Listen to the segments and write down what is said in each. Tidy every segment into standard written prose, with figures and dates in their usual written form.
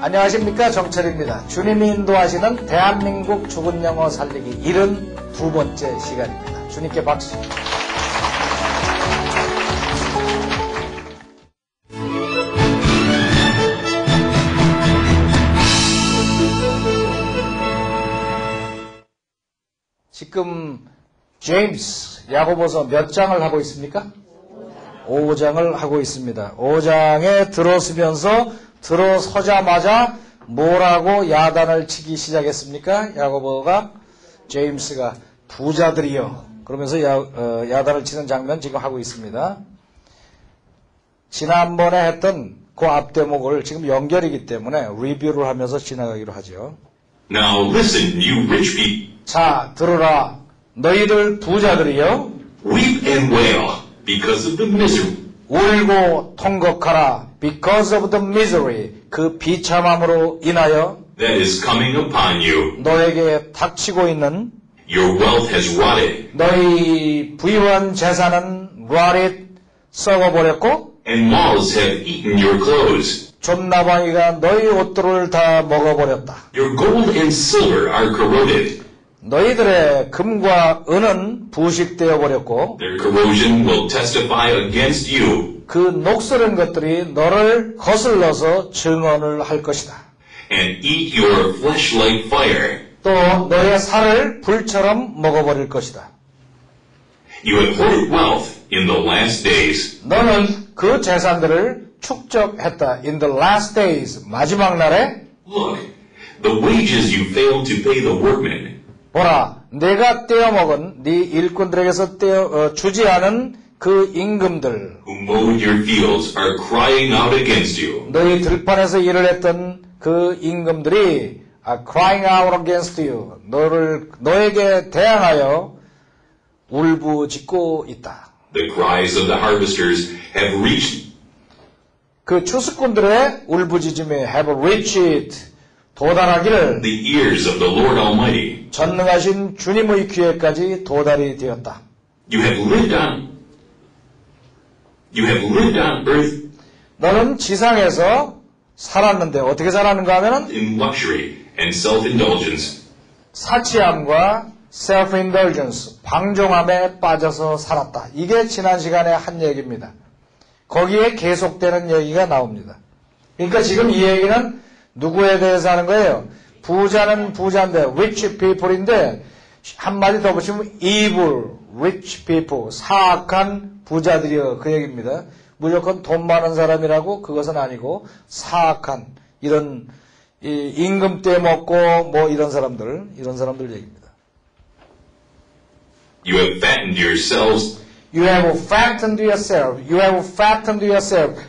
안녕하십니까, 정철입니다. 주님이 인도하시는 대한민국 죽은 영어 살리기 72번째 시간입니다. 주님께 박수. 지금 제임스 야고보서 몇 장을 하고 있습니까? 5장을 하고 있습니다. 5장에 들어서자마자 뭐라고 야단을 치기 시작했습니까? 야고보가 제임스가 부자들이요 그러면서 야단을 치는 장면 지금 하고 있습니다. 지난번에 했던 그 앞대목을 지금 연결이기 때문에 리뷰를 하면서 지나가기로 하죠. Now listen, you rich people. 자, 들어라. 너희들 부자들이요. Weep and wail because of the misery. 울고 통곡하라. Because of the misery. 그 비참함으로 인하여 That is coming upon you. 너에게 닥치고 있는 Your wealth has rotted, 너희 부유한 재산은 rotted 썩어버렸고 and moths have eaten your clothes. 촌나방이가 너희 옷들을 다 먹어버렸다. Your gold and silver are corroded. 너희들의 금과 은은 부식되어 버렸고 Their corrosion will testify against you, 그 녹슬은 것들이 너를 거슬러서 증언을 할 것이다. and eat your flesh like fire. 또 너의 살을 불처럼 먹어버릴 것이다. You have hoarded wealth in the last days. 너는 그 재산들을 축적했다. In the last days, 마지막 날에 Look, the wages you failed to pay the workmen. 보라, 내가 떼어먹은 네 일꾼들에게서 주지 않은 그 임금들, Who mowed your fields are crying out against you. 너희 들판에서 일을 했던 그 임금들이 are crying out against you. 너에게 대항하여 울부짖고 있다. The cries of the harvesters have reached. 그 추수꾼들의 울부짖음이 have reached 도달하기를 The ears of the Lord Almighty. 전능하신 주님의 귀에까지 도달이 되었다. You have lived on earth 너는 지상에서 살았는데 어떻게 살았는가 하면은 in luxury and self-indulgence. 사치함과 self-indulgence, 방종함에 빠져서 살았다. 이게 지난 시간에 한 얘기입니다. 거기에 계속되는 얘기가 나옵니다. 그러니까 지금 이 얘기는 누구에 대해서 하는 거예요? 부자는 부자인데 rich people인데 한마디 더 붙이면 evil rich people, 사악한 부자들이요 그 얘기입니다. 무조건 돈 많은 사람이라고 그것은 아니고 사악한 이런 임금 떼먹고 뭐 이런 사람들 얘기입니다. You have fattened yourselves. You have fattened yourself. You have fattened yourself.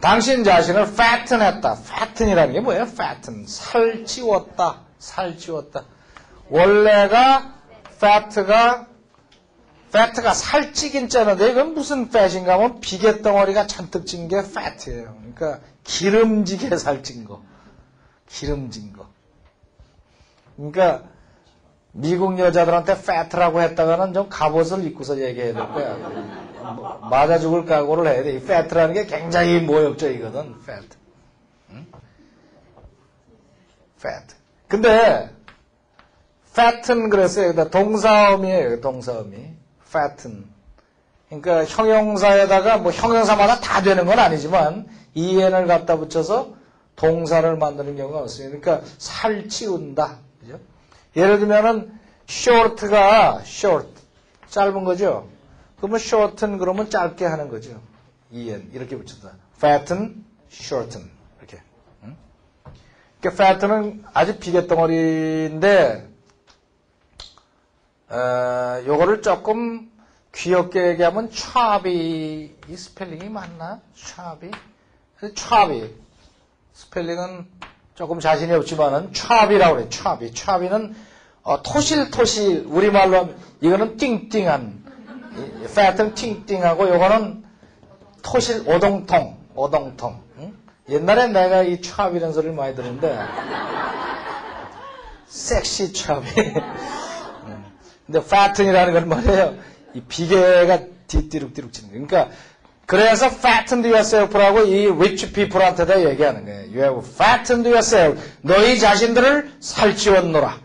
당신 자신을 fatten했다. fatten이라는 게 뭐예요? fatten. 살찌웠다. 원래가 fat가 살찌긴 짜는데 이건 무슨 fat인가 하면 비계덩어리가 잔뜩 찐 게 fat예요. 그러니까 기름지게 살찐 거. 그러니까 미국 여자들한테 fat라고 했다가는 좀 갑옷을 입고서 얘기해야 될 거야. 맞아 죽을 각오를 해야 돼. 이 fat라는 게 굉장히 모욕적이거든. fat. 응? fat. 근데 fatten 그랬어요. 여기다 동사음이에요. 동사음이. fatten. 그러니까 형용사에다가 뭐 형용사마다 다 되는 건 아니지만 en을 갖다 붙여서 동사를 만드는 경우가 없어요. 그러니까 살찌운다. 그죠? 예를 들면은 short가 short 짧은 거죠. 그러면 shorten 그러면 짧게 하는 거죠. en 이렇게 붙였다. fatten, shorten 이렇게. 응? 그러니까 fatten은 아주 비계덩어리인데 요거를 조금 귀엽게 얘기하면 chubby 이 스펠링이 맞나? chubby 스펠링은 조금 자신이 없지만은 chubby라고 그래. chubby는 토실토실 우리말로 하면 이거는 띵띵한 fat은 띵띵하고 요거는 토실 오동통 응? 옛날에 내가 이 chubby라는 소리를 많이 들었는데 섹시 chubby 근데 fatten이라는 건 뭐예요? 이 비계가 뒤띠룩뒤룩 치는 거예요. 그러니까 그래서 fattened yourself라고 이 rich people한테다 얘기하는 거예요. You have fattened yourself. 너희 자신들을 살찌웠노라.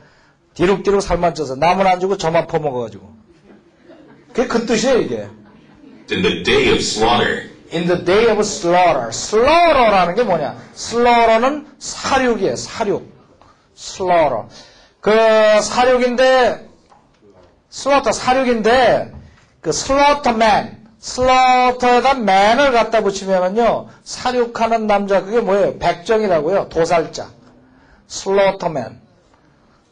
뒤룩뒤룩 살만 쪄서 남은 안 주고 저만 퍼먹어가지고. 그게 그 뜻이에요, 이게. In the day of slaughter. In the day of slaughter. slaughte라는 게 뭐냐? slaughte는 사륙이에요, 사륙. slaughter. 그 사륙인데, slaughter 사륙인데, 그 slaughterman. 슬러터에다 man을 갖다 붙이면은요, 사륙하는 남자, 그게 뭐예요? 백정이라고요. 도살자. 슬러터맨.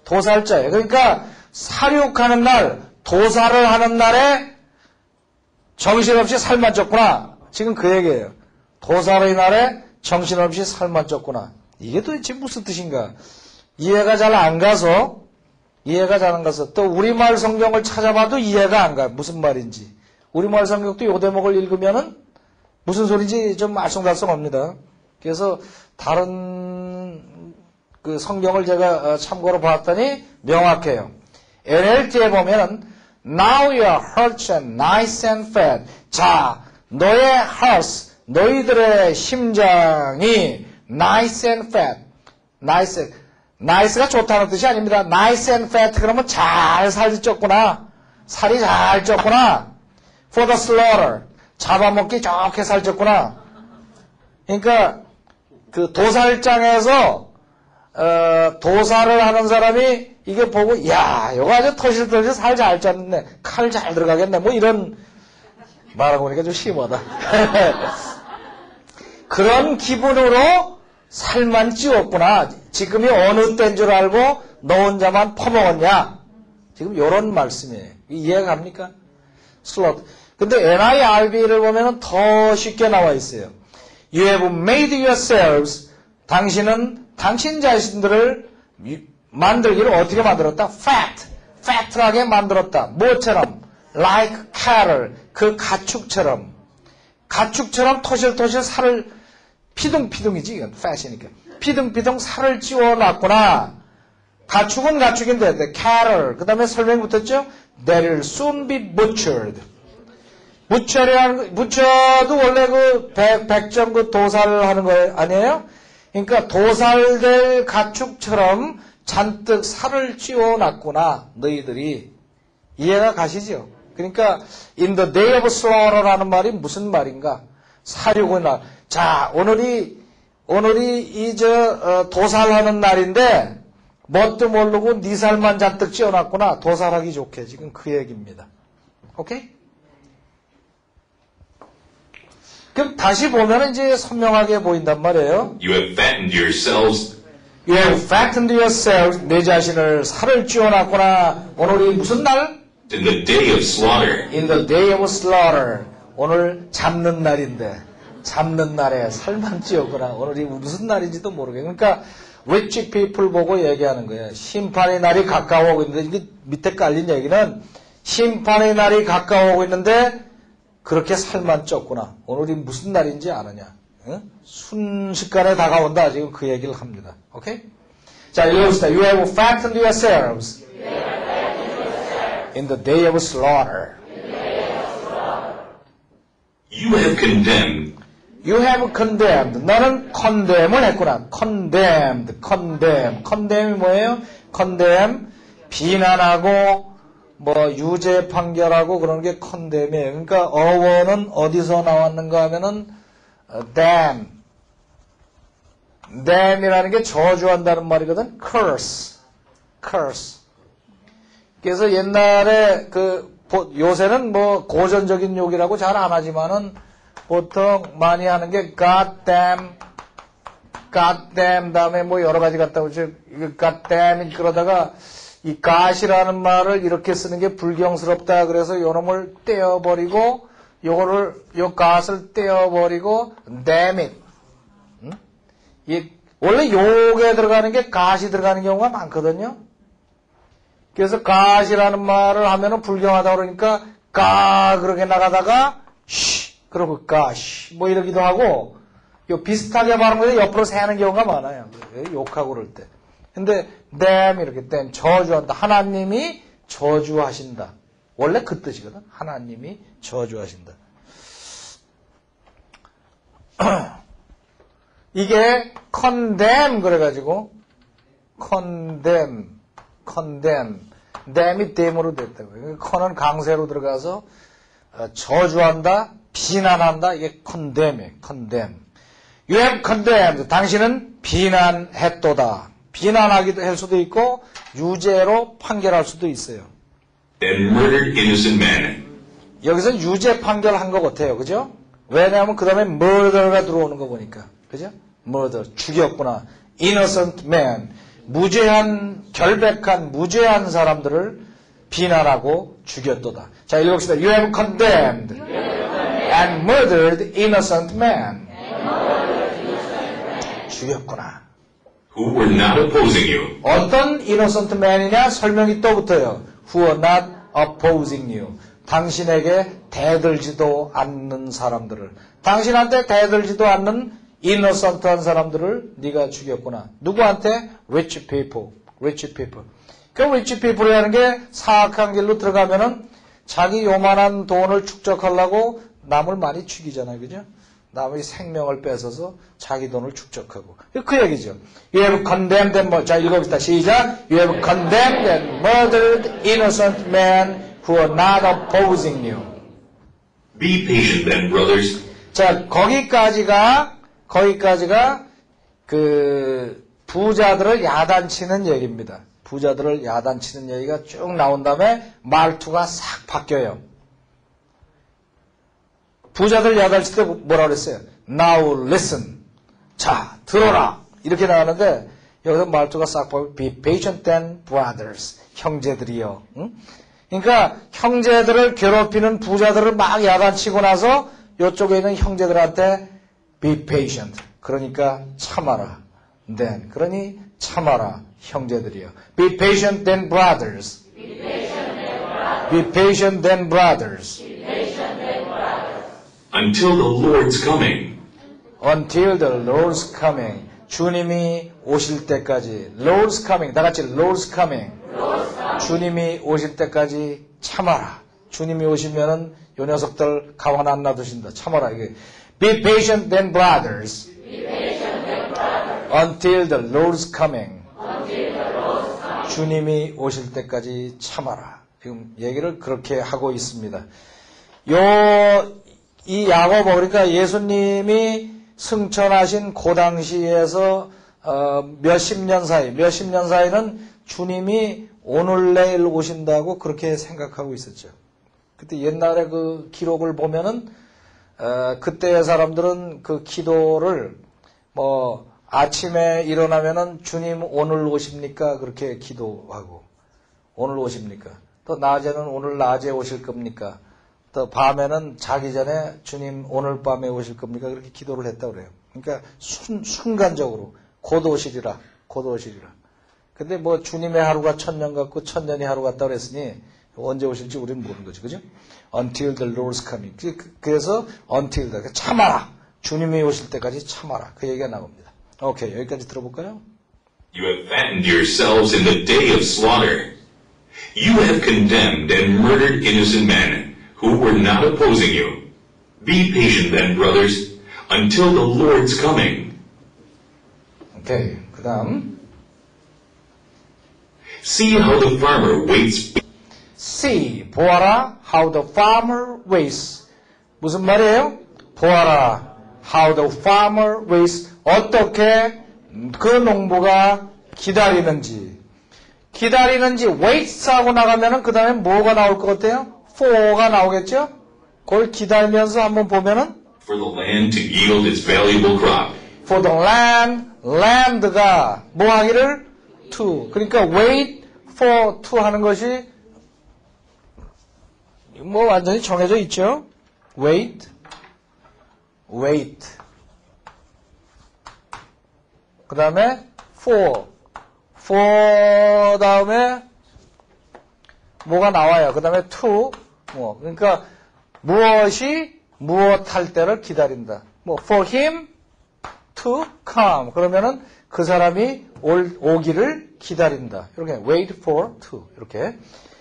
도살자예요. 그러니까, 사륙하는 날, 도살을 하는 날에 정신없이 살만 쪘구나. 지금 그 얘기예요. 도살의 날에 정신없이 살만 쪘구나. 이게 도대체 무슨 뜻인가? 이해가 잘 안 가서, 또 우리말 성경을 찾아봐도 이해가 안 가요. 무슨 말인지. 우리말 성경도 요 대목을 읽으면은 무슨 소리인지 좀 알쏭달쏭합니다. 그래서 다른 그 성경을 제가 참고로 봤더니 명확해요. NLT에 보면은 Now your hearts and nice and fat. 자, 너의 hearts, 너희들의 심장이 nice and fat. nice가 좋다는 뜻이 아닙니다. nice and fat 그러면 잘 살이 쪘구나. 살이 잘 쪘구나. For the slaughter. 잡아먹기 좋게 살쪘구나. 그러니까, 그 도살장에서, 도살을 하는 사람이 이게 보고, 야, 이거 아주 터실터실 살 잘 쪘네. 칼 잘 들어가겠네. 뭐 이런, 말하고 보니까 좀 심하다. 그런 기분으로 살만 찌웠구나. 지금이 어느 때인 줄 알고 너 혼자만 퍼먹었냐. 지금 이런 말씀이에요. 이해가 갑니까? 슬롯. 근데 NIRV를 보면은 더 쉽게 나와 있어요. You have made yourselves. 당신은 당신 자신들을 만들기를 어떻게 만들었다? fat하게 만들었다. 뭐처럼? Like cattle. 그 가축처럼 토실토실 살을 피둥피둥이지. 이건 fat이니까. 피둥피둥 살을 찌워놨구나. 가축은 가축인데 cattle. 그 다음에 설명 붙었죠? That will soon be butchered. 부처도 원래 그 백정 그 도살을 하는 거 아니에요? 그러니까 도살될 가축처럼 잔뜩 살을 찌워놨구나, 너희들이. 이해가 가시죠? 그러니까 in the day of slaughter라는 말이 무슨 말인가? 사륙의 날. 자, 오늘이 도살하는 날인데 뭣도 모르고 네 살만 잔뜩 찌워놨구나. 도살하기 좋게. 지금 그 얘기입니다. 오케이? 그럼 다시 보면 이제 선명하게 보인단 말이에요. You have fattened yourselves. You have fattened yourselves. 내 자신을 살을 찌워놨구나. 오늘이 무슨 날? In the day of slaughter. In the day of slaughter. 오늘 잡는 날인데 잡는 날에 살만 찌웠구나. 오늘이 무슨 날인지도 모르게. 그러니까 rich people 보고 얘기하는 거예요. 심판의 날이 가까워오고 있는데 이게 밑에 깔린 얘기는 심판의 날이 가까워오고 있는데 그렇게 살만 쪘구나. 오늘이 무슨 날인지 아느냐. 응? 순식간에 다가온다. 지금 그 얘기를 합니다. 오케이? 자, 읽어봅시다. You have fattened yourselves in the day of slaughter. You have condemned. You have condemned. 너는 condemn을 했구나. condemn이 뭐예요? condemn, 비난하고 뭐 유죄 판결하고 그런 게 condemn이에요. 그러니까 어원은 어디서 나왔는가 하면은 damn이라는 게 저주한다는 말이거든. curse. 그래서 옛날에 요새는 뭐 고전적인 욕이라고 잘 안 하지만은 보통 많이 하는 게 goddamn 다음에 뭐 여러 가지 갖다 붙여 goddamn 그러다가 이 god이라는 말을 이렇게 쓰는 게 불경스럽다. 그래서 요놈을 떼어버리고 요 god을 떼어버리고 damn it. 원래 욕에 들어가는 게 god이 들어가는 경우가 많거든요. 그래서 god이라는 말을 하면은 불경하다 그러니까 god 그렇게 나가다가 그러고 gosh 뭐 이러기도 하고 요 비슷하게 말하는 거에 옆으로 새는 경우가 많아요. 욕하고 그럴 때. 근데 damn 이렇게 damn 저주한다. 하나님이 저주하신다. 원래 그 뜻이거든. 하나님이 저주하신다. 이게 condemn 그래가지고 condemn damn이 dam으로 됐다고요. con은 강세로 들어가서 저주한다, 비난한다. 이게 condemn이에요. condemn. You have condemned. 당신은 비난했도다. 비난하기도 할 수도 있고 유죄로 판결할 수도 있어요. and murdered innocent men. 여기서 유죄 판결한 것 같아요. 그죠? 왜냐하면 그 다음에 murder가 들어오는 거 보니까. 그죠? murder. 죽였구나. innocent man. 무죄한, 결백한, 무죄한 사람들을 비난하고 죽였도다. 자, 읽읍시다. You have condemned and murdered innocent men. 죽였구나. Who were not opposing you. 어떤 innocent man이냐? 설명이 또 붙어요. Who are not opposing you. 당신에게 대들지도 않는 사람들을. 당신한테 대들지도 않는 innocent한 사람들을 네가 죽였구나. 누구한테? Rich people. Rich people. 그 rich people이라는 게 사악한 길로 들어가면은 자기 요만한 돈을 축적하려고 남을 많이 죽이잖아요. 그죠? 남의 생명을 뺏어서 자기 돈을 축적하고. 그 얘기죠. You have condemned and 자, 읽어봅시다. 시작. You have condemned and murdered innocent men who are not opposing you. Be patient then, brothers. 자, 거기까지가 그 부자들을 야단치는 얘기입니다. 부자들을 야단치는 얘기가 쭉 나온 다음에 말투가 싹 바뀌어요. 부자들 야단칠 때 뭐라 그랬어요? Now listen. 자, 들어라. 이렇게 나가는데 여기서 말투가 싹 바뀌고 Be patient then, brothers. 형제들이요. 응? 그러니까 형제들을 괴롭히는 부자들을 막 야단치고 나서 이쪽에 있는 형제들한테 Be patient. 그러니까 참아라. Then. 그러니 참아라. 형제들이요. Be patient then, brothers. Be patient then, brothers. Until the Lord's coming. Until the Lord's coming. 주님이 오실 때까지. Lord's coming. 다 같이 Lord's coming. 주님이 오실 때까지 참아라. 주님이 오시면은 요 녀석들 가만 안 놔두신다. 참아라. 이게. Be patient then, brothers. Until the Lord's coming. 주님이 오실 때까지 참아라. 지금 얘기를 그렇게 하고 있습니다. 이 야고보, 그러니까 예수님이 승천하신 그 당시에서 몇십 년 사이는 주님이 오늘 내일 오신다고 그렇게 생각하고 있었죠. 그때 옛날에 그 기록을 보면은 그때의 사람들은 그 기도를 뭐 아침에 일어나면은 주님 오늘 오십니까? 그렇게 기도하고 오늘 오십니까? 또 낮에는 오늘 낮에 오실 겁니까? 또 밤에는 자기 전에 주님 오늘 밤에 오실 겁니까? 그렇게 기도를 했다고 그래요. 그러니까 순간적으로 곧 오시리라. 근데 뭐 주님의 하루가 1000년 같고 1000년이 하루 같다 그랬으니 언제 오실지 우리는 모르는 거죠. 그죠? Until the Lord's coming. 그래서 until the 참아라. 주님이 오실 때까지 참아라. 그 얘기가 나옵니다. 오케이, 여기까지 들어볼까요? You have fattened yourselves in the day of slaughter. You have condemned and murdered innocent men who were not opposing you. Be patient then, brothers, until the Lord's coming. 오케이, 그 다음. See how the farmer waits. See, 보아라, how the farmer waits. 무슨 말이에요? 보아라, how the farmer waits. 어떻게 그 농부가 기다리는지 waits 하고 나가면은 그 다음에 뭐가 나올 것 같아요? for가 나오겠죠? 그걸 기다리면서 한번 보면은 For the land to yield its valuable crop. for the land가 뭐 하기를? to. 그러니까 wait for to 하는 것이 뭐 완전히 정해져 있죠? wait. 그 다음에 for 다음에 뭐가 나와요. 그 다음에 to 그러니까 무엇이 무엇할 때를 기다린다. 뭐 for him to come 그러면은 그 사람이 오기를 기다린다. 이렇게 wait for to 이렇게.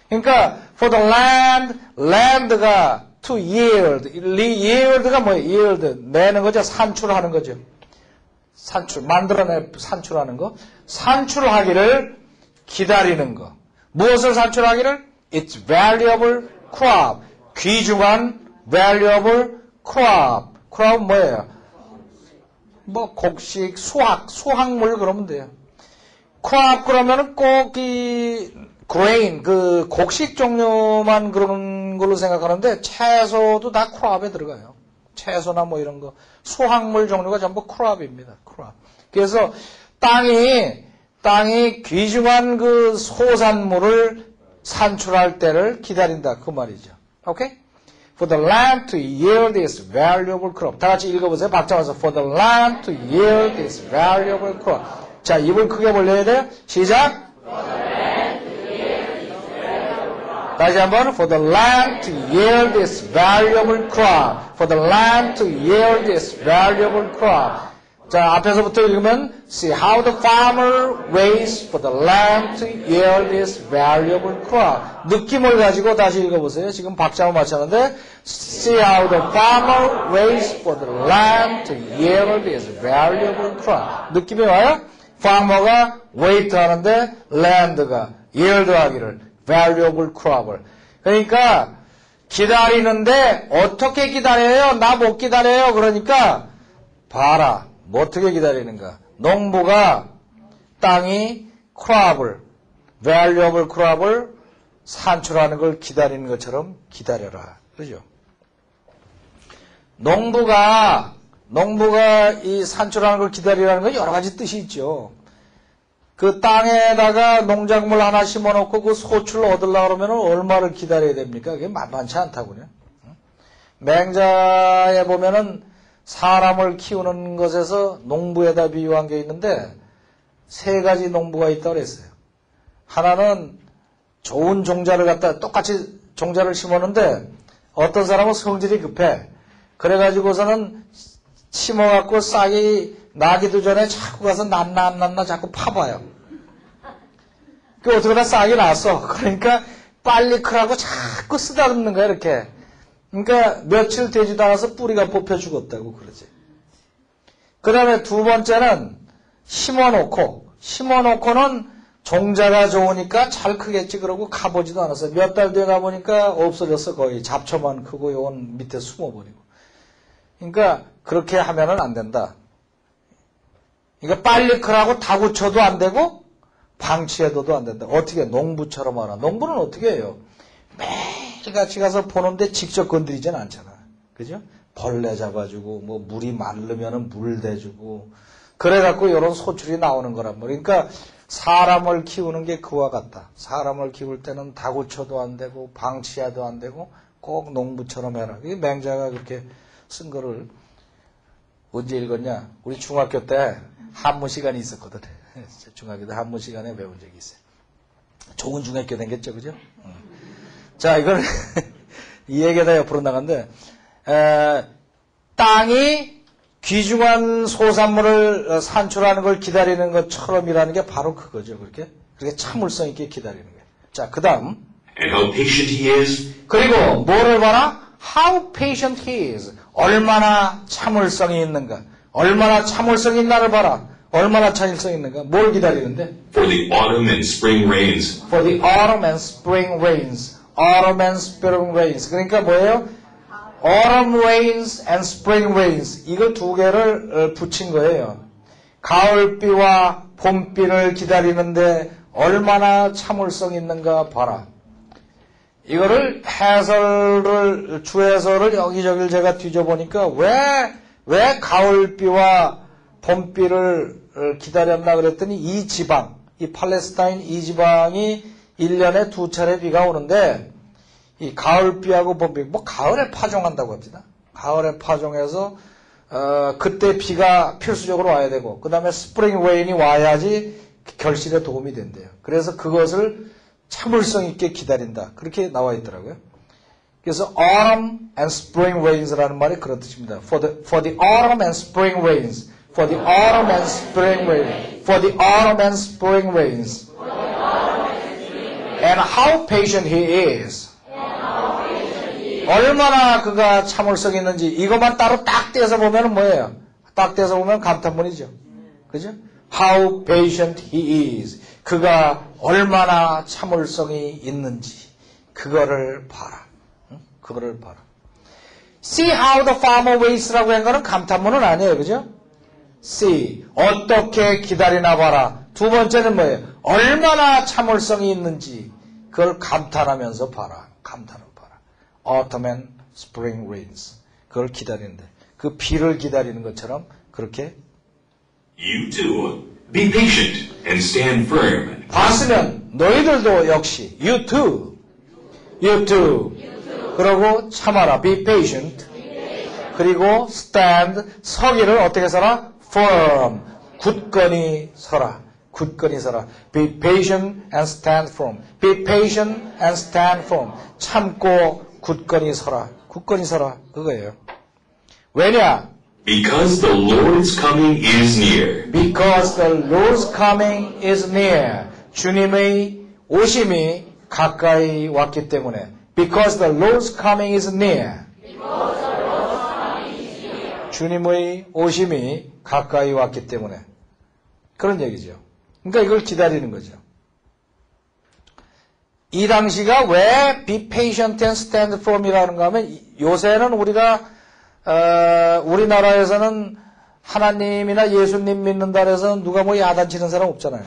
그러니까 for the land가 to yield. yield가 뭐예요? yield. 내는 거죠. 산출하는 거죠. 산출. 산출하는 거. 산출하기를 기다리는 거. 무엇을 산출하기를? It's valuable crop. 귀중한 valuable crop. crop 뭐예요? 뭐 곡식, 수확물 그러면 돼요. crop 그러면은 꼭 이 grain, 그 곡식 종류만 그런 걸로 생각하는데 채소도 다 crop에 들어가요. 채소나 뭐 이런 거. 수확물 종류가 전부 crop입니다. crop. 그래서 땅이 귀중한 그 소산물을 산출할 때를 기다린다. 그 말이죠. 오케이? For the land to yield its valuable crop. 다 같이 읽어보세요. 박자 와서 For the land to yield its valuable crop. 자, 입을 크게 벌려야 돼요. 시작. 다시 한번. For the land to yield its valuable crop. For the land to yield its valuable crop. 자, 앞에서부터 읽으면 See how the farmer waits for the land to yield its valuable crop. 느낌을 가지고 다시 읽어보세요. 지금 박자만 맞췄는데 See how the farmer waits for the land to yield its valuable crop. 느낌이 와요? farmer가 wait 하는데 land가 yield 하기를 valuable crop을. 그러니까 기다리는데 어떻게 기다려요? 나 못 기다려요. 그러니까 봐라. 뭐 어떻게 기다리는가? 농부가 땅이 crop을, valuable crop을 산출하는 걸 기다리는 것처럼 기다려라. 그죠? 농부가 이 산출하는 걸 기다리라는 건 여러 가지 뜻이 있죠. 그 땅에다가 농작물 하나 심어놓고 그 소출을 얻으려고 그러면 얼마를 기다려야 됩니까? 그게 만만치 않다고요. 맹자에 보면은 사람을 키우는 것에서 농부에다 비유한 게 있는데 세 가지 농부가 있다고 그랬어요. 하나는 좋은 종자를 갖다 똑같이 종자를 심었는데 어떤 사람은 성질이 급해. 그래가지고서는 심어갖고 싹이 나기도 전에 자꾸 가서 낫나 자꾸 파봐요. 그 어떻게다 싹이 났어. 그러니까 빨리 크라고 자꾸 쓰다듬는 거야 이렇게. 그러니까 며칠 되지도 않아서 뿌리가 뽑혀 죽었다고 그러지. 그 다음에 두 번째는 심어놓고는 종자가 좋으니까 잘 크겠지 그러고 가보지도 않았어요. 몇 달 뒤에 가보니까 없어졌어. 거의 잡초만 크고 요건 밑에 숨어버리고. 그러니까 그렇게 하면은 안 된다. 그러니까 빨리 크라고 다구쳐도 안 되고 방치해둬도 안 된다. 어떻게 농부처럼 하나. 농부는 어떻게 해요? 매일같이 가서 보는데 직접 건드리진 않잖아. 그죠? 벌레 잡아주고 뭐 물이 마르면은 물 대주고 그래갖고 이런 소출이 나오는 거란 말이야. 그러니까 사람을 키우는 게 그와 같다. 사람을 키울 때는 다구쳐도 안 되고 방치해도 안 되고 꼭 농부처럼 해라. 이 맹자가 그렇게 쓴 거를 언제 읽었냐? 우리 중학교 때 한문 시간이 있었거든. 중학교 때 한문 시간에 배운 적이 있어요. 좋은 중학교 생겼죠, 그죠? 자, 이걸 이 얘기가 옆으로 나갔는데 땅이 귀중한 소산물을 산출하는 걸 기다리는 것처럼이라는 게 바로 그거죠. 그렇게 참을성 있게 기다리는 게. 자, 그 다음. And how patient he is. 그리고 뭐를 봐라? How patient he is. 얼마나 참을성이 있는가. 얼마나 참을성이 있나를 봐라. 얼마나 참을성이 있는가. 뭘 기다리는데? For the autumn and spring rains. For the autumn and spring rains. Autumn and spring rains. 그러니까 뭐예요? Autumn rains and spring rains. 이걸 두 개를 붙인 거예요. 가을비와 봄비를 기다리는데 얼마나 참을성 있는가 봐라. 이거를 주해설을 여기저기를 제가 뒤져보니까 왜 가을비와 봄비를 기다렸나 그랬더니 이 지방, 이 팔레스타인 이 지방이 1년에 2차례 비가 오는데 이 가을비하고 봄비, 뭐 가을에 파종한다고 합니다. 가을에 파종해서 그때 비가 필수적으로 와야 되고 그 다음에 스프링 레인이 와야지 결실에 도움이 된대요. 그래서 그것을 참을성 있게 기다린다. 그렇게 나와 있더라고요. 그래서 autumn and spring rains라는 말이 그런 뜻입니다. For the autumn and spring rains. For the autumn and spring rains. For the autumn and spring rains. And how patient he is. 얼마나 그가 참을성이 있는지 이것만 따로 딱 떼서 보면 뭐예요? 딱 떼서 보면 감탄문이죠. 그죠? How patient he is. 그가 얼마나 참을성이 있는지 그거를 봐라. 응? 그거를 봐라. See how the farmer waits라고 한 거는 감탄문은 아니에요. 그죠? See. 어떻게 기다리나 봐라. 두 번째는 뭐예요? 얼마나 참을성이 있는지 그걸 감탄하면서 봐라. 감탄하면서 봐라. Autumn and spring rains. 그걸 기다리는데 그 비를 기다리는 것처럼 그렇게 You too, be patient and stand firm. 봤으면 너희들도 역시 you too. You too. 그러고 참아라. Be patient. 그리고 stand. 서기를 어떻게 서라? Firm. 굳건히 서라. 굳건히 서라. Be patient and stand firm. Be patient and stand firm. 참고 굳건히 서라. 굳건히 서라. 그거예요. 왜냐? Because the Lord's coming is near. Because the Lord's coming is near. 주님의 오심이 가까이 왔기 때문에. Because the Lord's coming is near. 주님의 오심이 가까이 왔기 때문에. 그런 얘기죠. 그러니까 이걸 기다리는 거죠. 이 당시가 왜 be patient and stand firm이라는가 하면 요새는 우리가 우리나라에서는 하나님이나 예수님 믿는다 해서 누가 뭐 야단치는 사람 없잖아요.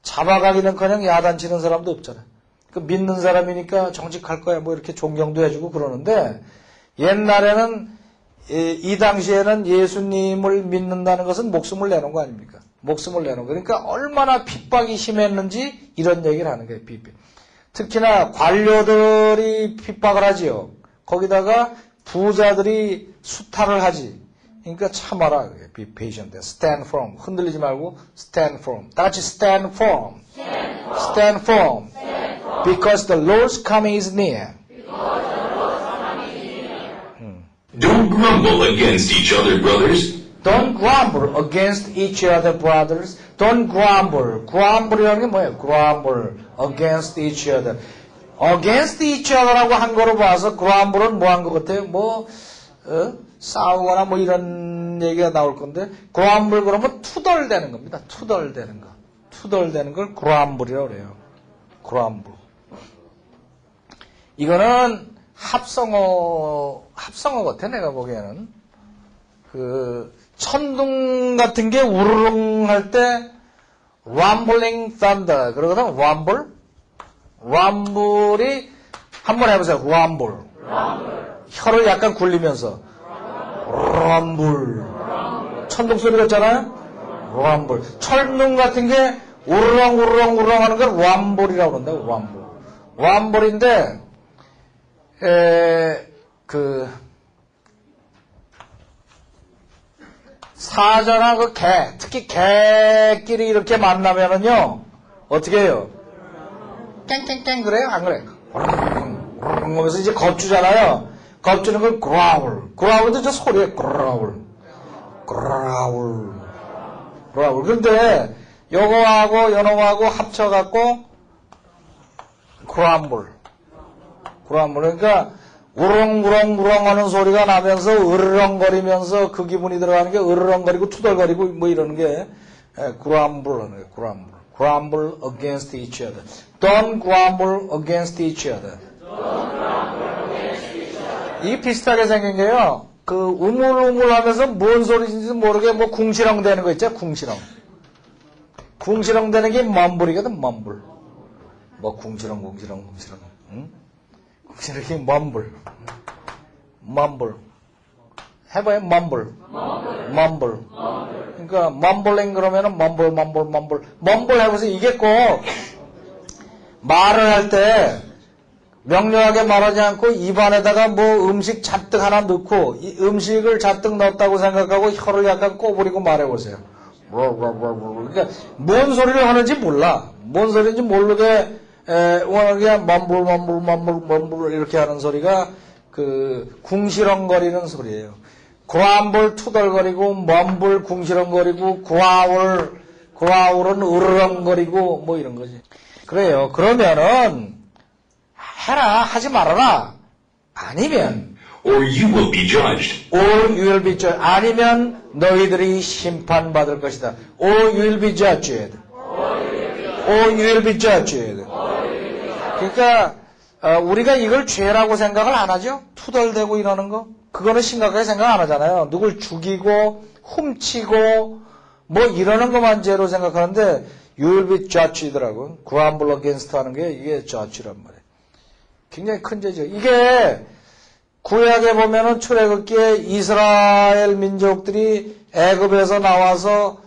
잡아가기는커녕 야단치는 사람도 없잖아요. 그 믿는 사람이니까 정직할 거야 뭐 이렇게 존경도 해주고 그러는데 옛날에는 이 당시에는 예수님을 믿는다는 것은 목숨을 내놓은 거 아닙니까? 목숨을 내놓은 거. 그러니까 얼마나 핍박이 심했는지 이런 얘기를 하는 거예요. 특히나 관료들이 핍박을 하지요. 거기다가 부자들이 수탈을 하지. 그러니까 참아라. Be patient. Stand firm. 흔들리지 말고 stand firm. 다 같이 stand firm. Stand firm. Because the Lord's coming is near. Don't grumble against each other, brothers. Don't grumble against each other, brothers. Don't grumble. grumble이라는 게 뭐예요? grumble against each other. against each other라고 한 거로 봐서 grumble은 뭐 한 것 같아요? 싸우거나 뭐 이런 얘기가 나올 건데 grumble 그러면 투덜대는 겁니다. 투덜대는 거. 투덜대는 걸 grumble이라고 그래요. grumble. 이거는 합성어 같아 내가 보기에는. 천둥 같은 게 우르릉 할 때 rumbling thunder 그러거든. rumble이 한번 해보세요. rumble. 혀를 약간 굴리면서 rumble. 천둥 소리 같잖아요. rumble. 철둥 같은 게 우르렁 하는 걸 rumble이라고 그런다. rumble인데 사자나 그 개, 특히 개끼리 이렇게 만나면은요, 어떻게 해요? 깽깽깽 그래요? 안 그래요? 하면서 이제 겁주잖아요. 겁주는 걸 growl도 저 소리에 growl. 근데 요거하고 요놈하고 합쳐갖고 grumble. 그러니까 우렁우렁 하는 소리가 나면서 으르렁거리면서 그 기분이 들어가는 게 으르렁거리고 투덜거리고 뭐 이러는 게 grumble 하는 거예요. grumble against each other. Don't grumble against each other. 이 비슷하게 생긴 게요. 그 우물우물 하면서 뭔 소리인지 모르게 뭐 궁시렁 되는 거 있죠? 궁시렁 되는 게 mumble이거든. mumble. 뭐 궁시렁. 응? 이렇게 mumble. 해봐요. mumble. 그러니까 mumbling 그러면은 mumble 해보세요. 이게 꼭 말을 할 때 명료하게 말하지 않고 입안에다가 뭐 음식 잔뜩 하나 넣고 이 음식을 잔뜩 넣었다고 생각하고 혀를 약간 꼬부리고 말해보세요. 그러니까 뭔 소리를 하는지 몰라. 뭔 소리인지 모르게 워낙에 mumble 이렇게 하는 소리가 그 궁시렁거리는 소리예요. grumble 투덜거리고 mumble 궁시렁거리고 growl은 으르렁거리고 뭐 이런 거지. 그래요. 그러면은 해라 하지 말아라. 아니면 or you will be judged. or you will be judged. 아니면 너희들이 심판받을 것이다. or you will be judged. or you will be judged. 그러니까 우리가 이걸 죄라고 생각을 안 하죠. 투덜대고 이러는 거. 그거는 심각하게 생각 안 하잖아요. 누굴 죽이고 훔치고 뭐 이러는 것만 죄로 생각하는데 you will be judged라고. grumble against 하는 게 이게 judge란 말이에요. 굉장히 큰 죄죠. 이게 구약에 보면은 출애굽기에 이스라엘 민족들이 애굽에서 나와서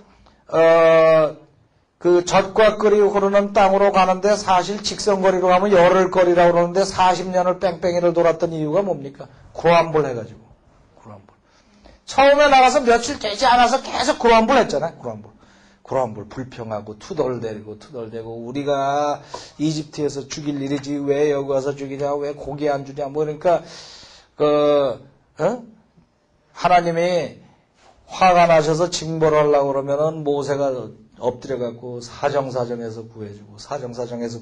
그 젖과 꿀이 흐르는 땅으로 가는데 사실 직선거리로 가면 열흘거리라고 그러는데 40년을 뺑뺑이를 돌았던 이유가 뭡니까? 구람불 해가지고. 구람불. 처음에 나가서 며칠 되지 않아서 계속 구람불 했잖아요. 구람불 불평하고 투덜대고 우리가 이집트에서 죽일 일이지 왜 여기 와서 죽이냐, 왜 고기 안 주냐, 뭐 그러니까 하나님이 화가 나셔서 징벌을 하려고 그러면은 모세가 엎드려갖고 사정사정해서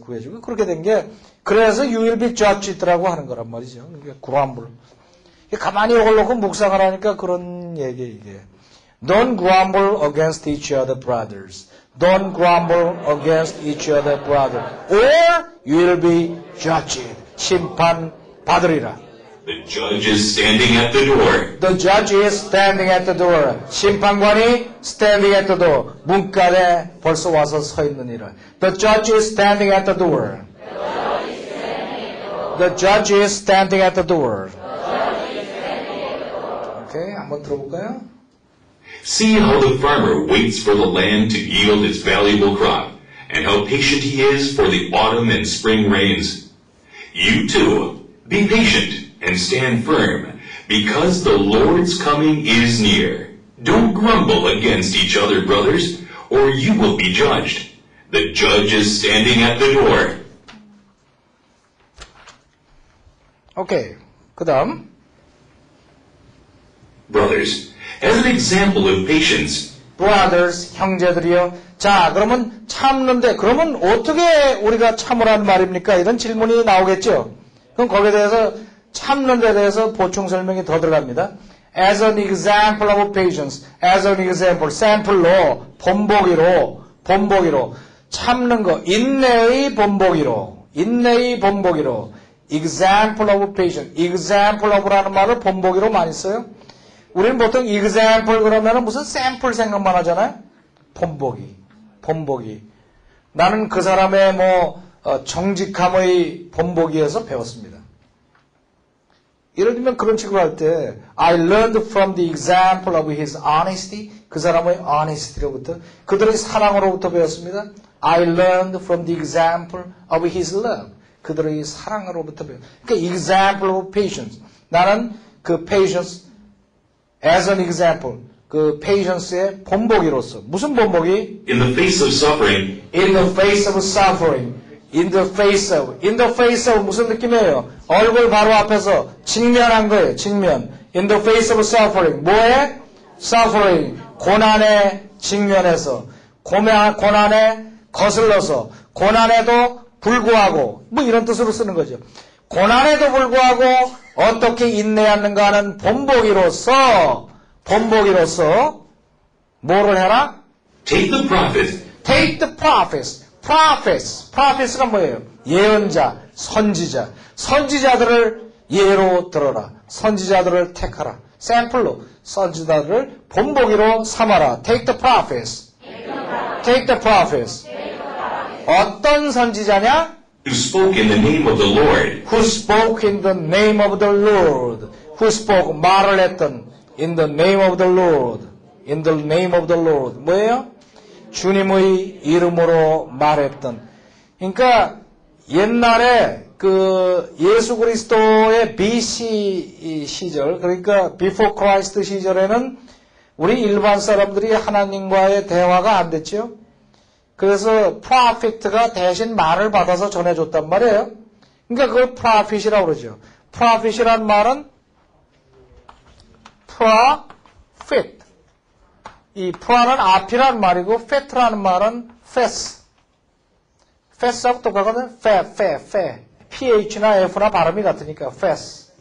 구해주고 그렇게 된 게 그래서 you will be judged라고 하는 거란 말이죠. 그러니까 구람불. 가만히 이걸 놓고 묵상을 하니까 그런 얘기 이게. Don't grumble against each other, brothers. Don't grumble against each other, brothers. Or you will be judged. 심판 받으리라. The judge is standing at the door. The judge is standing at the door. 심판관이 standing at the door. 문간에 벌써 와서 서 있느니라. The judge is standing at the door. The judge is standing at the door. 오케이, 한번 들어볼까요? See how the farmer waits for the land to yield its valuable crop, and how patient he is for the autumn and spring rains. You too, be patient and stand firm, because the Lord's coming is near. Don't grumble against each other, brothers, or you will be judged. The judge is standing at the door. 오케이, 그 다음. Brothers, as an example of patience, brothers, 형제들이요. 자, 그러면 참는데, 그러면 어떻게 우리가 참으라는 말입니까? 이런 질문이 나오겠죠? 그럼 거기에 대해서 참는 데 대해서 보충 설명이 더 들어갑니다. As an example of patience, as an example, 샘플로, 본보기로, 참는 거, 인내의 본보기로, example of patience, example of라는 말을 본보기로 많이 써요. 우리는 보통 example 그러면은 무슨 샘플 생각만 하잖아요. 본보기. 나는 그 사람의 정직함의 본보기에서 배웠습니다. 예를 들면 그런 식으로 할 때 I learned from the example of his honesty. 그 사람의 honesty로부터 그들의 사랑으로부터 배웠습니다. I learned from the example of his love. 그들의 사랑으로부터 배웠습니다. 그러니까 example of patience. 나는 그 patience as an example. 그 patience의 본보기로서. 무슨 본보기? in the face of suffering, In the face of suffering. In the face of 무슨 느낌이에요? 얼굴 바로 앞에서 직면한 거예요. 직면. In the face of suffering. 뭐에? Suffering. 고난에 직면해서. 고난에 거슬러서. 고난에도 불구하고. 뭐 이런 뜻으로 쓰는 거죠. 고난에도 불구하고 어떻게 인내하는가 하는 본보기로서 뭐를 해라? take the prophet, Take the prophets가 뭐예요? 예언자, 선지자. 선지자들을 예로 들어라. 선지자들을 택하라. 샘플로 선지자들을 본보기로 삼아라. Take the prophets. 어떤 선지자냐? who spoke in the name of the Lord, Who spoke in the name of the Lord. Who spoke, 말을 했던 in the name of the Lord. In the name of the Lord. 뭐예요? 주님의 이름으로 말했던. 그러니까 옛날에 그 예수 그리스도의 BC 시절, 그러니까 Before Christ 시절에는 우리 일반 사람들이 하나님과의 대화가 안 됐죠. 그래서 프로핏가 대신 말을 받아서 전해줬단 말이에요. 그러니까 그걸 프로핏이라고 그러죠. 프로핏이란 말은 프로핏. 이 프라는 앞이라는 말이고 fit라는 말은 fess. fess하고 똑같거든. fe. ph나 f나 발음이 같으니까 fess.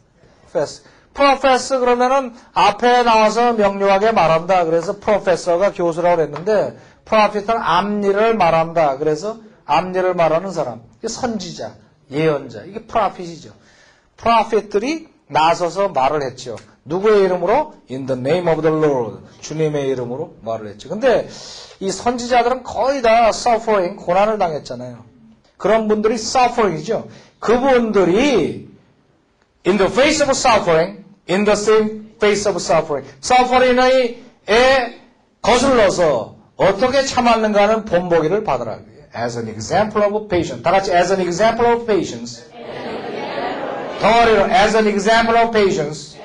profess. profess 그러면은 앞에 나와서 명료하게 말한다. 그래서 professor가 교수라고 그랬는데 prophet은 앞일을 말한다. 그래서 앞일을 말하는 사람. 이게 선지자, 예언자. 이게 prophet이죠. prophet들이 나서서 말을 했죠. 누구의 이름으로? In the name of the Lord. 주님의 이름으로 말을 했죠. 근데 이 선지자들은 거의 다 suffering, 고난을 당했잖아요. 그런 분들이 suffering이죠. 그분들이 in the face of suffering, in the same face of suffering. suffering에 거슬러서 어떻게 참았는가는 본보기를 받으라. As an example of patience. 다 같이 as an example of patience. 덩어리로 as an example of patience.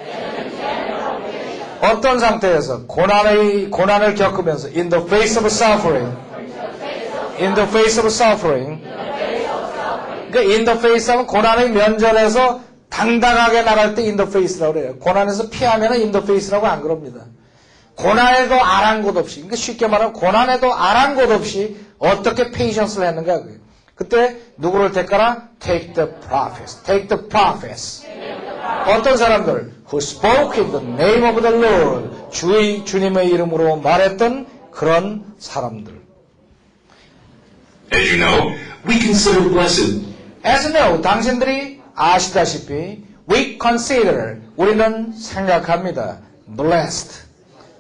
어떤 상태에서 고난을 겪으면서 in the face of suffering. in the face of suffering. 그러니까 in the face 하면 고난의 면전에서 당당하게 나갈 때 in the face라고 그래요. 고난에서 피하면 in the face라고 안 그럽니다. 고난에도 아랑곳 없이, 그러니까 쉽게 말하면 고난에도 아랑곳 없이 어떻게 페이션스를 했는가. 그때 누구를 택하라? Take the prophets. Take the prophets. 어떤 사람들? Who spoke in the name of the Lord. 주님의 이름으로 말했던 그런 사람들. As you know, we consider blessed. As you know, 당신들이 아시다시피 we consider, 우리는 생각합니다. blessed.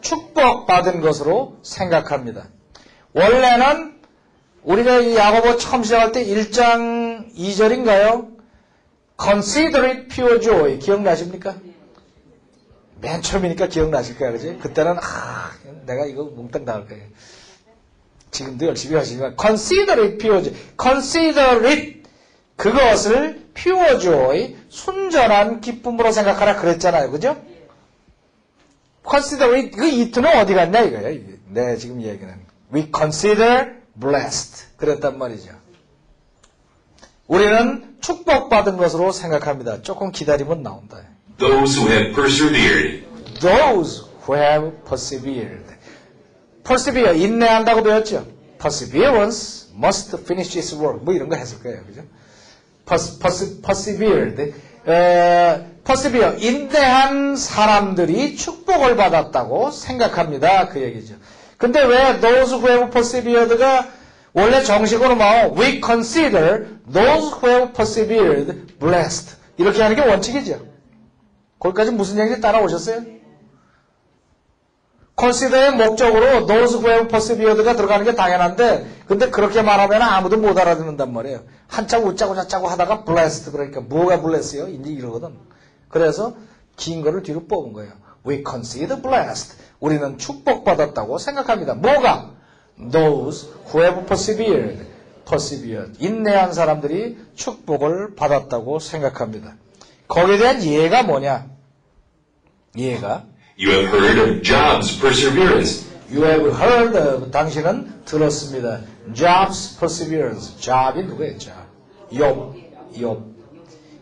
축복받은 것으로 생각합니다. 원래는 우리가 이 야고보 처음 시작할 때 1장 2절인가요? Consider it pure joy. 기억나십니까? 맨 처음이니까 기억나실 거야, 그지? 그때는, 내가 이거 몽땅 나올 거예요. 지금도 열심히 하시지만, Consider it pure joy. Consider it. 그것을 pure joy, 순전한 기쁨으로 생각하라 그랬잖아요, 그죠? Consider it. 그 it는 어디 갔냐, 이거예요. 네, 지금 얘기는. We consider blessed. 그랬단 말이죠. 우리는 축복받은 것으로 생각합니다. 조금 기다리면 나온다. Those who have persevered. Those who have persevered. persevere, 인내한다고 배웠죠. Perseverance must finish its work. 뭐 이런 거 했을 거예요. 그죠? persevered. persevere, 인내한 사람들이 축복을 받았다고 생각합니다. 그 얘기죠. 근데 왜 those who have persevered가 원래 정식으로 뭐 we consider those who have persevered blessed 이렇게 하는 게 원칙이죠. 거기까지 무슨 얘기인지 따라오셨어요? consider의 목적으로 those who have persevered가 들어가는 게 당연한데 근데 그렇게 말하면 아무도 못 알아듣는단 말이에요. 한참 웃자고 자자고 하다가 blessed 그러니까 뭐가 bless요? 이제 이러거든. 그래서 긴 거를 뒤로 뽑은 거예요. We consider blessed. 우리는 축복받았다고 생각합니다. 뭐가? Those who have persevered. 인내한 사람들이 축복을 받았다고 생각합니다. 거기에 대한 이해가 뭐냐? 이해가 You have heard of Job's perseverance. You have heard of, 당신은 들었습니다. Job's perseverance. Job이 누구였죠? 욥.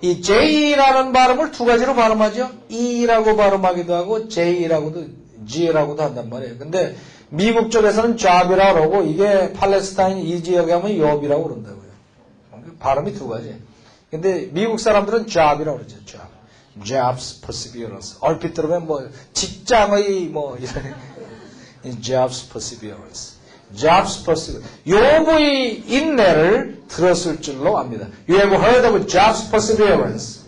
이 J라는 발음을 두 가지로 발음하죠. E라고 발음하기도 하고 J라고도 G라고도 한단 말이에요. 근데 미국 쪽에서는 Job이라고 그러고 이게 팔레스타인 이 지역에 하면 욥이라고 그런다고요. 발음이 두 가지. 근데 미국 사람들은 Job이라고 그러죠. Job's perseverance. 얼핏 들으면 뭐 직장의 뭐 이런 Job's perseverance. 욥의 인내를 들었을 줄로 압니다. You have heard of Job's perseverance.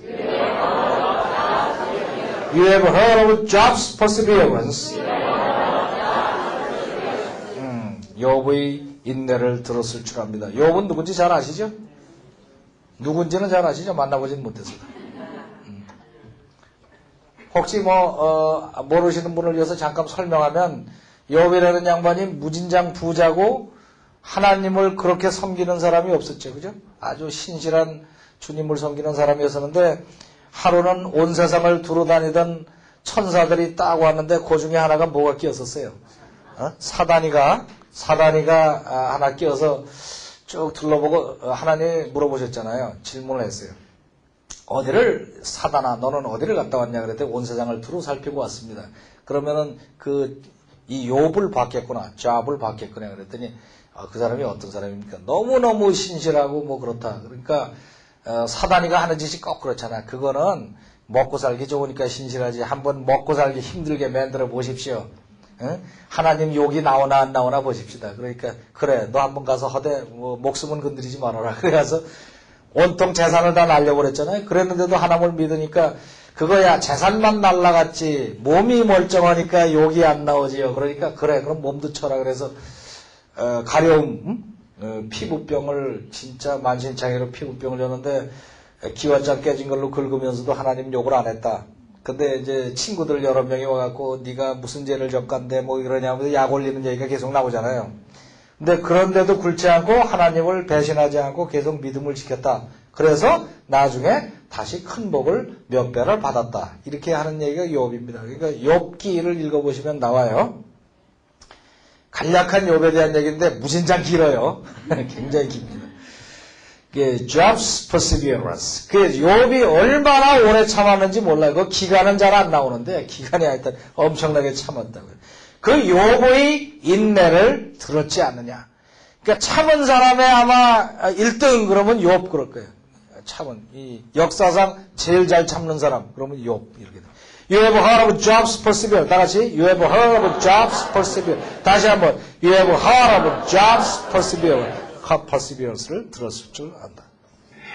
You have heard of Job's perseverance. 욥의 인내를 들었을 줄 압니다. 욥은 누군지 잘 아시죠? 누군지는 잘 아시죠? 만나보진 못해서. 혹시 모르시는 분을 위해서 잠깐 설명하면 욥이라는 양반이 무진장 부자고 하나님을 그렇게 섬기는 사람이 없었죠. 그죠? 아주 신실한 주님을 섬기는 사람이었었는데 하루는 온 세상을 두루다니던 천사들이 딱 왔는데 그 중에 하나가 뭐가 끼었었어요? 사다니가 하나 끼어서 쭉 둘러보고 하나님이 물어보셨잖아요. 질문을 했어요. 어디를 사다나 너는 어디를 갔다 왔냐 그랬더니 온 세상을 두루 살피고 왔습니다. 그러면은 이 욥을 봤겠구나, 잡을 봤겠구나 그랬더니 그 사람이 어떤 사람입니까? 너무너무 신실하고 뭐 그렇다. 그러니까 사다니가 하는 짓이 꼭 그렇잖아. 그거는 먹고 살기 좋으니까 신실하지. 한번 먹고 살기 힘들게 만들어 보십시오. 응? 하나님 욕이 나오나 안 나오나 보십시다. 그러니까 그래 너 한번 가서 허대 목숨은 건드리지 말아라. 그래서 온통 재산을 다 날려버렸잖아요. 그랬는데도 하나님을 믿으니까 그거야 재산만 날라갔지 몸이 멀쩡하니까 욕이 안 나오지요. 그러니까 그래 그럼 몸도 쳐라. 그래서 가려움 피부병을 진짜 만신창이로 피부병을 줬는데 기관장 깨진 걸로 긁으면서도 하나님 욕을 안 했다. 근데 이제 친구들 여러 명이 와갖고 네가 무슨 죄를 졌간데 뭐 이러냐면서 약 올리는 얘기가 계속 나오잖아요. 근데 그런데도 굴지 않고 하나님을 배신하지 않고 계속 믿음을 지켰다. 그래서 나중에 다시 큰 복을 몇 배를 받았다. 이렇게 하는 얘기가 욥입니다. 그러니까 욥기를 읽어보시면 나와요. 간략한 욥에 대한 얘기인데 무진장 길어요. 굉장히 깁니다. Job's perseverance. 그 욥이 얼마나 오래 참았는지 몰라요. 그 기간은 잘 안 나오는데 기간이 하여튼 엄청나게 참았다고요. 그 욥의 인내를 들었지 않느냐. 그러니까 참은 사람의 아마 1등 그러면 욥 그럴 거예요. 참은 이 역사상 제일 잘 참는 사람 그러면 욥 이렇게 돼. You have heard of Job's perseverance. 다 같이 You have heard of Job's perseverance. 다시 한번 You have heard of Job's perseverance를 들었을 줄 안다.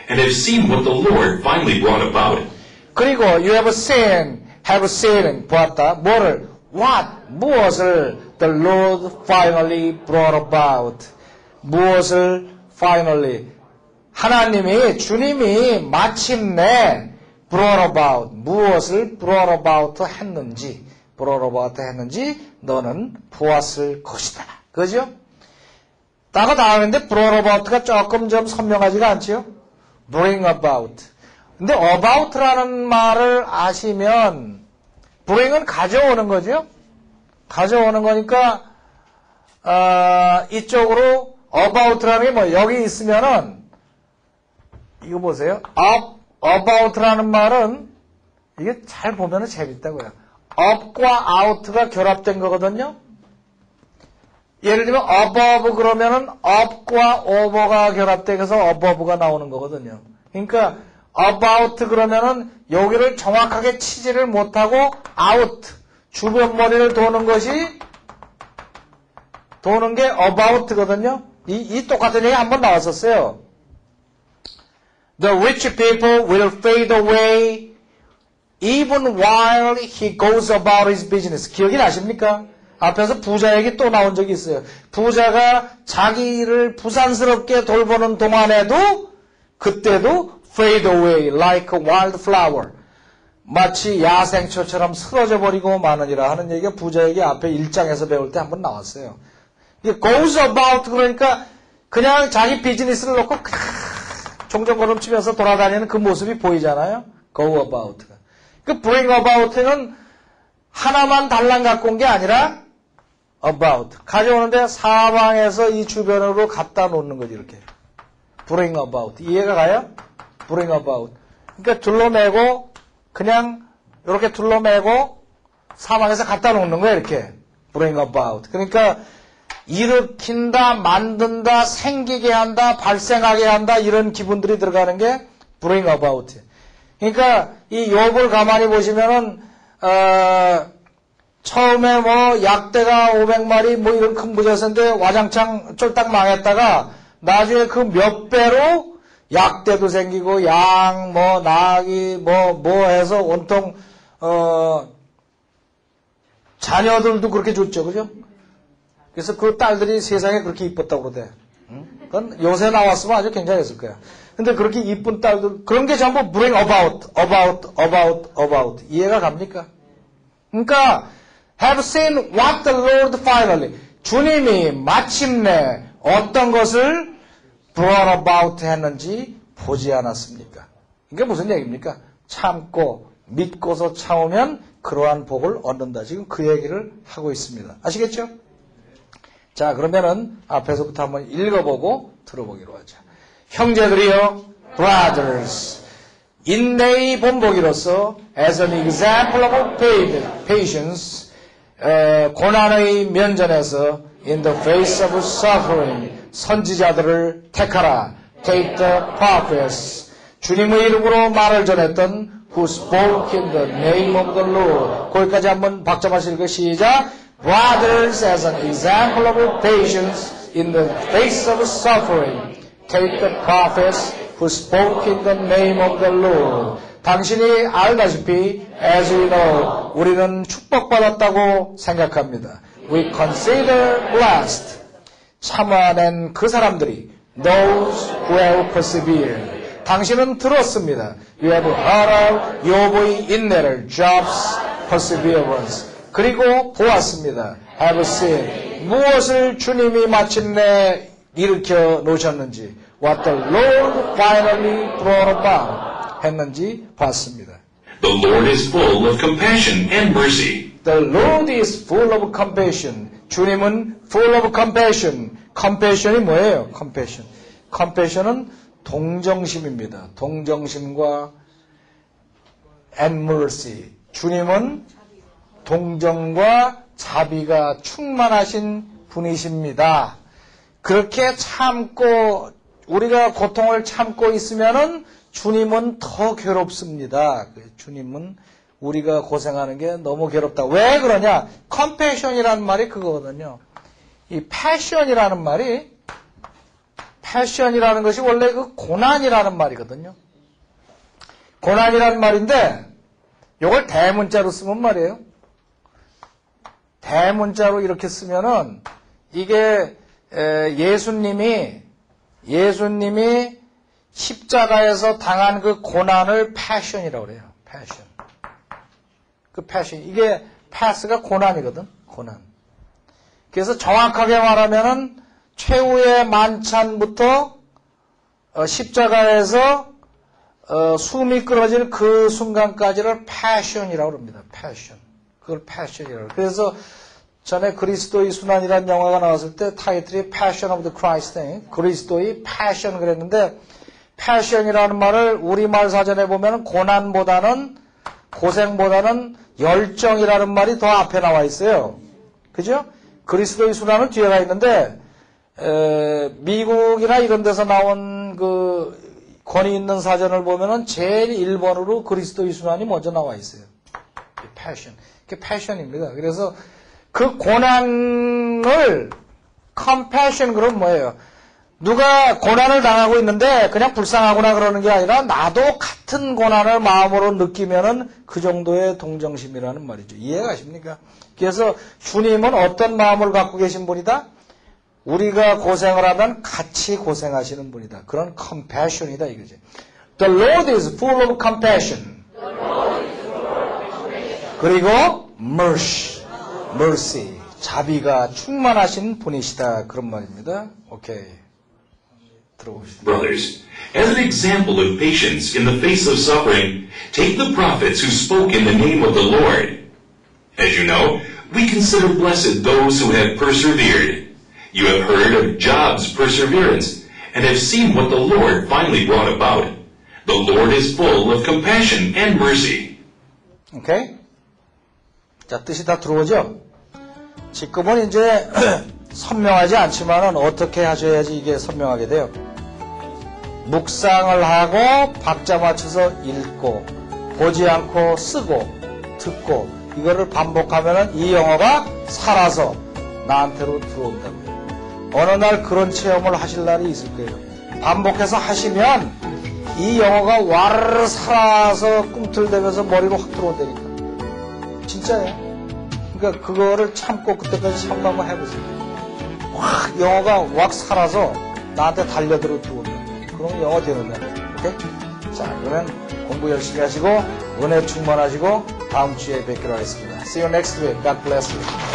And have seen what the Lord finally brought about. 그리고 you have seen 보았다. 뭐를? What? 무엇을 the Lord finally brought about. 무엇을 finally 하나님이 주님이 마침내 brought about 무엇을 brought about 했는지 너는 보았을 것이다. 그죠? 따가 다음인데 brought about가 조금 좀 선명하지가 않지요? bring about. 근데 about라는 말을 아시면 bring은 가져오는 거죠? 가져오는 거니까 이쪽으로 about라는 게 뭐 여기 있으면은 이거 보세요. about라는 말은 이게 잘 보면은 재밌다고요. up과 out가 결합된 거거든요. 예를 들면 above 그러면은 up과 over가 결합돼서 above가 나오는 거거든요. 그러니까 about 그러면은 여기를 정확하게 치지를 못하고 out 주변 머리를 도는 게 about거든요. 이 똑같은 얘기 한번 나왔었어요. The rich people will fade away even while he goes about his business. 기억이 나십니까? 앞에서 부자 얘기 또 나온 적이 있어요. 부자가 자기를 부산스럽게 돌보는 동안에도 그때도 fade away like a wildflower. 마치 야생초처럼 쓰러져 버리고 마느니라 하는 얘기가 부자 얘기 앞에 1장에서 배울 때 한번 나왔어요. 이게 goes about 그러니까 그냥 자기 비즈니스를 놓고 종종 걸음치면서 돌아다니는 그 모습이 보이잖아요. go about. 그 bring about는 하나만 달랑 갖고 온 게 아니라 about. 가져오는데 사방에서 이 주변으로 갖다 놓는 거지, 이렇게. bring about. 이해가 가요? bring about. 그러니까 둘러매고, 그냥, 이렇게 둘러매고, 사방에서 갖다 놓는 거야, 이렇게. bring about. 그러니까, 일으킨다, 만든다, 생기게 한다, 발생하게 한다, 이런 기분들이 들어가는 게 bring about. 그러니까, 이 욥을 가만히 보시면은, 처음에 뭐 약대가 500마리 뭐 이런 큰 부자였는데 와장창 쫄딱 망했다가 나중에 그 몇 배로 약대도 생기고 양 뭐 나귀 뭐 해서 온통 자녀들도 그렇게 줬죠. 그죠? 그래서 그 딸들이 세상에 그렇게 이뻤다고 그러대. 그건 요새 나왔으면 아주 굉장했을 거야. 근데 그렇게 이쁜 딸들 그런 게 전부 bring about 이해가 갑니까? 그러니까 have seen what the Lord finally 주님이 마침내 어떤 것을 brought about 했는지 보지 않았습니까? 이게 무슨 얘기입니까? 참고 믿고서 참으면 그러한 복을 얻는다. 지금 그 얘기를 하고 있습니다. 아시겠죠? 자, 그러면은 앞에서부터 한번 읽어보고 들어보기로 하자. 형제들이여, brothers, 인내의 본보기로서 as an example of patience, 고난의 면전에서 in the face of suffering, 선지자들을 택하라. take the prophets, 주님의 이름으로 말을 전했던 who spoke in the name of the Lord. 거기까지 한번 박자 맞춰 읽어 시작. Brothers, as an example of patience in the face of suffering, take the prophets who spoke in the name of the Lord. 당신이 알다시피, as we know, 우리는 축복받았다고 생각합니다. We consider blessed. 참아낸 그 사람들이, those who have persevered. 당신은 들었습니다. You have heard of 요보의 인내를, Job's perseverance. 그리고 보았습니다. Have seen. 무엇을 주님이 마침내 일으켜 놓으셨는지, what the Lord finally brought about 했는지 봤습니다. The Lord is full of compassion and mercy. The Lord is full of compassion. 주님은 full of compassion. compassion이 뭐예요? compassion. compassion은 동정심입니다. 동정심과 and mercy. 주님은 동정과 자비가 충만하신 분이십니다. 그렇게 참고 우리가 고통을 참고 있으면은 주님은 더 괴롭습니다. 주님은 우리가 고생하는 게 너무 괴롭다. 왜 그러냐? compassion이라는 말이 그거거든요. 이 passion이라는 말이 passion이라는 것이 원래 그 고난이라는 말이거든요. 고난이라는 말인데 이걸 대문자로 쓰면 말이에요. 대문자로 이렇게 쓰면은 이게 예수님이 십자가에서 당한 그 고난을 패션이라고 그래요. 패션. 그 패션. 이게 패스가 고난이거든. 고난. 그래서 정확하게 말하면은 최후의 만찬부터 십자가에서 숨이 끊어질 그 순간까지를 패션이라고 합니다. 패션. 그걸 패션이라고. 그래서 전에 그리스도의 순환이라는 영화가 나왔을 때 타이틀이 Passion of the Christ. 그리스도의 패션 그랬는데 패션이라는 말을 우리말 사전에 보면 고난보다는 고생보다는 열정이라는 말이 더 앞에 나와 있어요. 그죠? 그리스도의 순환은 뒤에 가 있는데 미국이나 이런 데서 나온 그 권위 있는 사전을 보면은 제일 1번으로 그리스도의 순환이 먼저 나와 있어요. 패션. 그게 패션입니다. 그래서 그 고난을 compassion 그럼 뭐예요? 누가 고난을 당하고 있는데 그냥 불쌍하구나 그러는 게 아니라 나도 같은 고난을 마음으로 느끼면은 그 정도의 동정심이라는 말이죠. 이해가십니까? 그래서 주님은 어떤 마음을 갖고 계신 분이다? 우리가 고생을 하면 같이 고생하시는 분이다. 그런 compassion이다 이거지. The Lord is full of compassion. 그리고 mercy. 자비가 충만하신 분이시다. 그런 말입니다. 오케이. 들어보시죠. Brothers, as an example of patience in the face of suffering, take the prophets who spoke in the name of the Lord. As you know, we consider blessed those who have persevered. You have heard of Job's perseverance, and have seen what the Lord finally brought about. The Lord is full of compassion and mercy. 오케이? 자, 뜻이 다 들어오죠? 지금은 이제 선명하지 않지만은 어떻게 하셔야지 이게 선명하게 돼요? 묵상을 하고 박자 맞춰서 읽고 보지 않고 쓰고 듣고 이거를 반복하면은 이 영어가 살아서 나한테로 들어온다고요. 어느 날 그런 체험을 하실 날이 있을 거예요. 반복해서 하시면 이 영어가 와르르 살아서 꿈틀대면서 머리로 확 들어온다니까. 진짜예요. 그러니까 그거를 참고 그때까지 참고 한번 해보세요. 확 영어가 확 살아서 나한테 달려들어 들어온다. 그럼 영어 되는 거예요. 오케이? 자, 그러면 공부 열심히 하시고 은혜 충만하시고 다음 주에 뵙기로 하겠습니다. See you next week. God bless you.